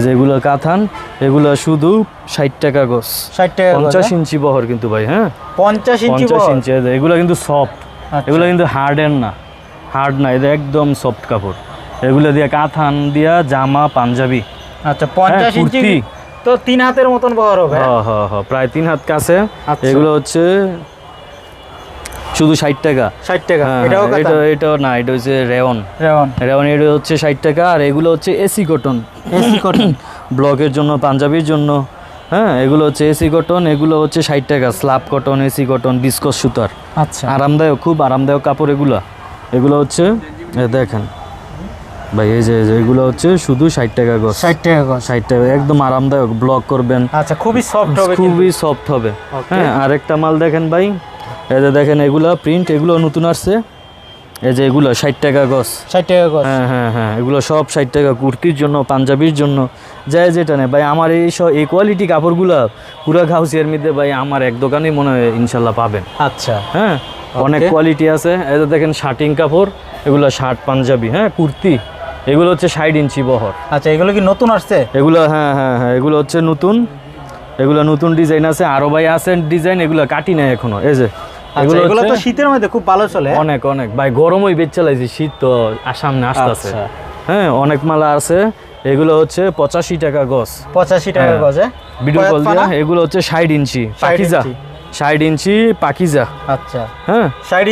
যেগুলো কাতান এগুলো শুধু 60 টাকা গজ। 60 টাকা গজ। 50 ইঞ্চি বহর কিন্তু ভাই, হ্যাঁ 50 ইঞ্চি 50 ইঞ্চি। এগুলো কিন্তু সফট, এগুলো কিন্তু হার্ড না, এটা একদম সফট কাপড়। এগুলো দিয়ে কাতান দিয়া জামা পাঞ্জাবি। আচ্ছা 50 ইঞ্চি তো 3 হাতের মতন বহর হবে। হ্যাঁ প্রায় 3 হাত কাছে। আচ্ছা। এগুলো হচ্ছে শুধু 60 টাকা। 60 টাকা। এটাও কাতান? এটা না, এটা হচ্ছে রেওন। এটা হচ্ছে 60 টাকা। আর এগুলো হচ্ছে এসি কটন। ব্লকের জন্য, পাঞ্জাবির জন্য, হ্যাঁ এগুলো হচ্ছে এসি কটন। এগুলো হচ্ছে 60 টাকা। স্ল্যাব কটন, এসি কটন, বিস্কস সুতার। আচ্ছা আরামদায়ক, খুব আরামদায়ক কাপড় এগুলো হচ্ছে দেখেন ভাই, এই যে এগুলো হচ্ছে শুধু 60 টাকা গজ। 60 টাকা গজ। 60 টাকা, একদম আরামদায়ক, ব্লক করবেন। আচ্ছা খুবই সফট হবে, খুবই সফট হবে। হ্যাঁ আরেকটা মাল দেখেন ভাই, এই যে দেখেন এগুলো প্রিন্ট, এগুলো নতুন আসছে। এই যে এগুলো 60 টাকা গজ। 60 টাকা গজ। হ্যাঁ এগুলো সব 60 টাকা। কুর্তির জন্য, পাঞ্জাবির জন্য, যায় যেটা নেই ভাই। আমার এই কোয়ালিটি কাপড়গুলো পুরো গাউসিয়ার মধ্যে ভাই আমার এক দোকানেই মনে হয় ইনশাল্লাহ পাবেন। আচ্ছা হ্যাঁ অনেক কোয়ালিটি আছে। এই যে দেখেন শার্টিং কাপড়, এগুলো শার্ট পাঞ্জাবি, হ্যাঁ কুর্তি, এগুলো হচ্ছে 60 ইঞ্চি বহর। আচ্ছা এগুলো কি নতুন আসছে? এগুলো হ্যাঁ এগুলো হচ্ছে নতুন। এগুলো নতুন ডিজাইন আছে, আরো ভাই আছে ডিজাইন, এগুলো কাটি নাই এখনো। এই যে এগুলো তো শীতের মধ্যে খুব ভালো চলে। অনেক ভাই, গরমই বেচ চালাইছি, শীত তো সামনে আসতেছে। হ্যাঁ অনেক মালা আছে। এগুলো হচ্ছে 85 টাকা গজ। 85 টাকা গজ। ভিডিও কল দিয়া। এগুলো হচ্ছে 60 ইঞ্চি পাকিজা। 60 ইঞ্চি পাকিজা। আচ্ছা হ্যাঁ 60